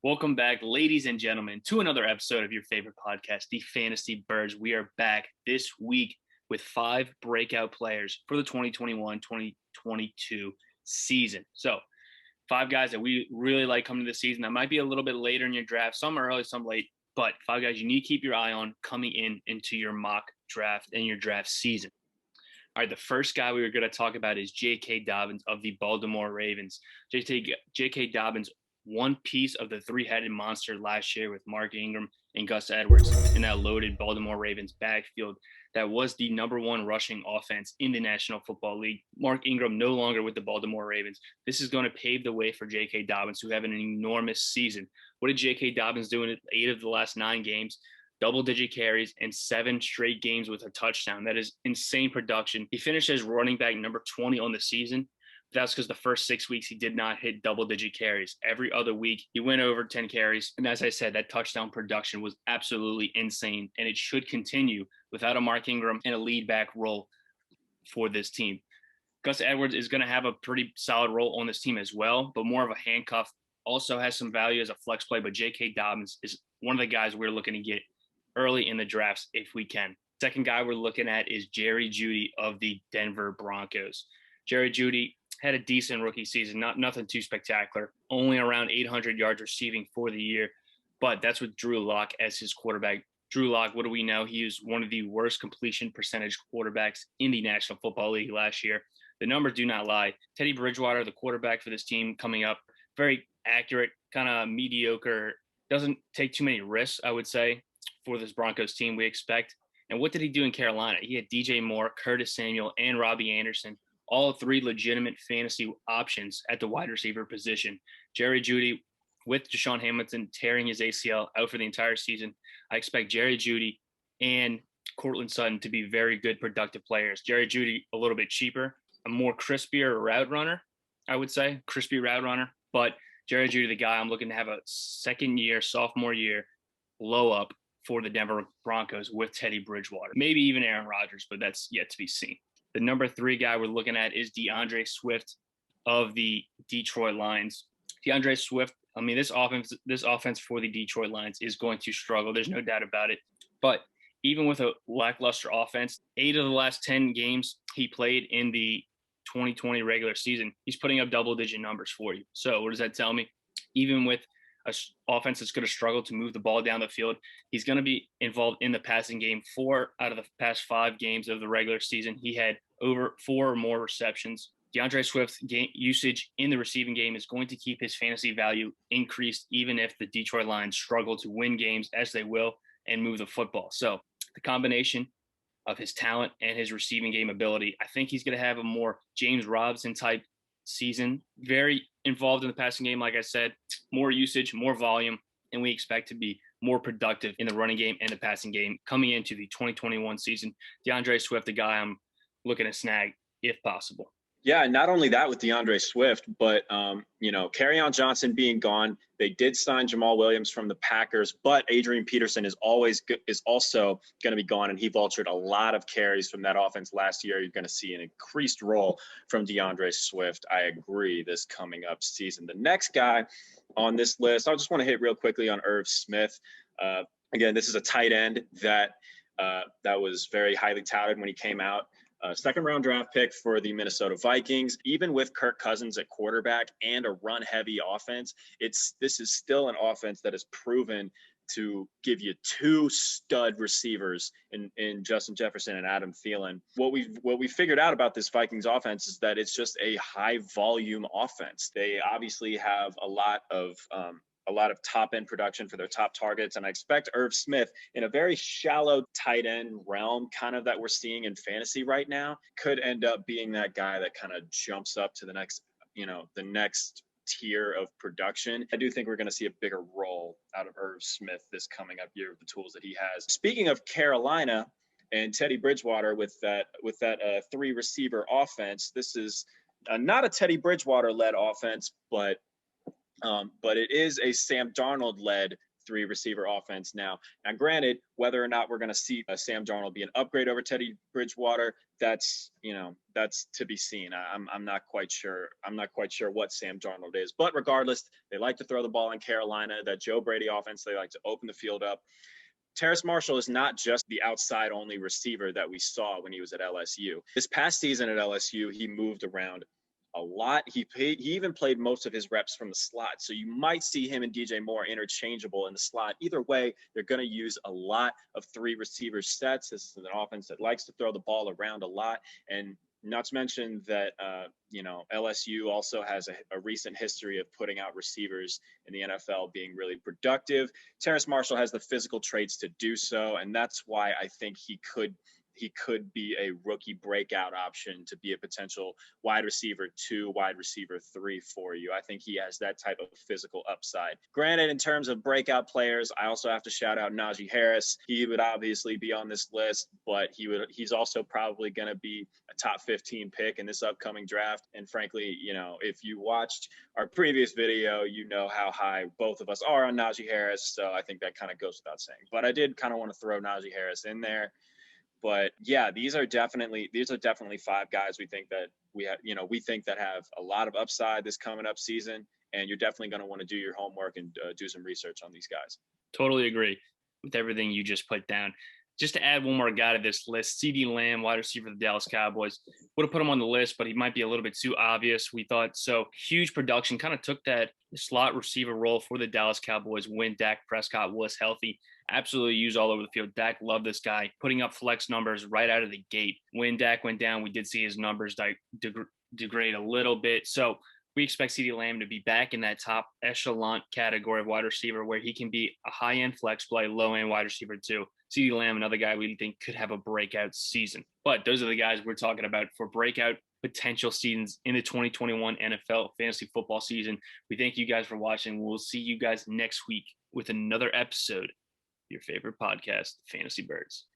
Welcome back, ladies and gentlemen, to another episode of your favorite podcast, the Fantasy Birds. We are back this week with 5 breakout players for the 2021-2022 season. So 5 guys that we really like coming to the season. That might be a little bit later in your draft. Some are early, some late, but 5 guys you need to keep your eye on coming into your mock draft and your draft season. All right, the first guy we were going to talk about is J.K. Dobbins of the Baltimore Ravens. J.K. Dobbins, one piece of the three-headed monster last year with Mark Ingram and Gus Edwards in that loaded Baltimore Ravens backfield that was the number 1 rushing offense in the National Football League. Mark Ingram no longer with the Baltimore Ravens. This is going to pave the way for J.K. Dobbins, who have an enormous season. What did J.K. Dobbins do in 8 of the last 9 games? Double-digit carries, and 7 straight games with a touchdown. That is insane production. He finished as running back number 20 on the season. That's because the first 6 weeks he did not hit double-digit carries. Every other week he went over 10 carries. And as I said, that touchdown production was absolutely insane, and it should continue without a Mark Ingram and a lead back role for this team. Gus Edwards is going to have a pretty solid role on this team as well, but more of a handcuff. Also has some value as a flex play, but J.K. Dobbins is one of the guys we're looking to get early in the drafts if we can. Second guy we're looking at is Jerry Jeudy of the Denver Broncos. Jerry Jeudy had a decent rookie season, nothing too spectacular, only around 800 yards receiving for the year, but that's with Drew Lock as his quarterback. Drew Lock, what do we know? He was one of the worst completion percentage quarterbacks in the National Football League last year. The numbers do not lie. Teddy Bridgewater, the quarterback for this team coming up, very accurate, kind of mediocre, doesn't take too many risks, I would say, for this Broncos team we expect. And what did he do in Carolina? He had DJ Moore, Curtis Samuel, and Robbie Anderson, all 3 legitimate fantasy options at the wide receiver position. Jerry Jeudy, with Deshaun Hamilton tearing his ACL out for the entire season, I expect Jerry Jeudy and Courtland Sutton to be very good, productive players. Jerry Jeudy, a little bit cheaper, a more crispier route runner, I would say, crispy route runner. But Jerry Jeudy, the guy I'm looking to have a sophomore year, blow up for the Denver Broncos with Teddy Bridgewater. Maybe even Aaron Rodgers, but that's yet to be seen. The number 3 guy we're looking at is DeAndre Swift of the Detroit Lions. DeAndre Swift, I mean, this offense for the Detroit Lions is going to struggle. There's no doubt about it. But even with a lackluster offense, 8 of the last 10 games he played in the 2020 regular season, he's putting up double-digit numbers for you. So what does that tell me? Even with an offense that's going to struggle to move the ball down the field, he's going to be involved in the passing game. 4 out of the past 5 games of the regular season, he had over 4 or more receptions. DeAndre Swift's game usage in the receiving game is going to keep his fantasy value increased, even if the Detroit Lions struggle to win games, as they will, and move the football. So the combination of his talent and his receiving game ability, I think he's going to have a more James Robinson type season, very involved in the passing game. Like I said, more usage, more volume, and we expect to be more productive in the running game and the passing game coming into the 2021 season. DeAndre Swift, the guy I'm looking to snag if possible. Yeah, not only that with DeAndre Swift, but, Kerryon Johnson being gone, they did sign Jamal Williams from the Packers, but Adrian Peterson is also going to be gone, and he vultured a lot of carries from that offense last year. You're going to see an increased role from DeAndre Swift. I agree, this coming up season. The next guy on this list, I just want to hit real quickly on Irv Smith. Again, this is a tight end that was very highly touted when he came out. Second-round draft pick for the Minnesota Vikings. Even with Kirk Cousins at quarterback and a run-heavy offense, this is still an offense that is proven to give you 2 stud receivers in Justin Jefferson and Adam Thielen. What we figured out about this Vikings offense is that it's just a high-volume offense. They obviously have a lot of top-end production for their top targets, and I expect Irv Smith, in a very shallow tight end realm kind of that we're seeing in fantasy right now, could end up being that guy that kind of jumps up to the next tier of production. I do think we're going to see a bigger role out of Irv Smith this coming up year with the tools that he has. Speaking of Carolina and Teddy Bridgewater with that 3-receiver offense, this is not a Teddy Bridgewater-led offense, but it is a Sam Darnold-led three receiver offense now. Now, granted, whether or not we're going to see Sam Darnold be an upgrade over Teddy Bridgewater, that's to be seen. I'm not quite sure. I'm not quite sure what Sam Darnold is, but regardless, they like to throw the ball in Carolina. That Joe Brady offense, they like to open the field up. Terrace Marshall is not just the outside only receiver that we saw when he was at LSU. This past season at LSU, he moved around a lot. He even played most of his reps from the slot. So you might see him and DJ Moore interchangeable in the slot. Either way, they're going to use a lot of three receiver sets. This is an offense that likes to throw the ball around a lot. And not to mention that, LSU also has a recent history of putting out receivers in the NFL being really productive. Terrace Marshall has the physical traits to do so, and that's why I think he could be a rookie breakout option to be a potential wide receiver 2, wide receiver 3 for you. I think he has that type of physical upside. Granted, in terms of breakout players, I also have to shout out Najee Harris. He would obviously be on this list, but he's also probably going to be a top 15 pick in this upcoming draft. And frankly, if you watched our previous video, you know how high both of us are on Najee Harris. So I think that kind of goes without saying. But I did kind of want to throw Najee Harris in there. But yeah, these are definitely 5 guys we think that have a lot of upside this coming up season, and you're definitely going to want to do your homework and do some research on these guys. Totally agree with everything you just put down. Just to add one more guy to this list, CeeDee Lamb, wide receiver for the Dallas Cowboys. Would have put him on the list, but he might be a little bit too obvious, we thought. So huge production, kind of took that slot receiver role for the Dallas Cowboys when Dak Prescott was healthy. Absolutely used all over the field. Dak loved this guy, putting up flex numbers right out of the gate. When Dak went down, we did see his numbers degrade a little bit. So we expect CeeDee Lamb to be back in that top echelon category of wide receiver where he can be a high-end flex play, low-end wide receiver too. CeeDee Lamb, another guy we think could have a breakout season. But those are the guys we're talking about for breakout potential seasons in the 2021 NFL fantasy football season. We thank you guys for watching. We'll see you guys next week with another episode of your favorite podcast, Fantasy Birds.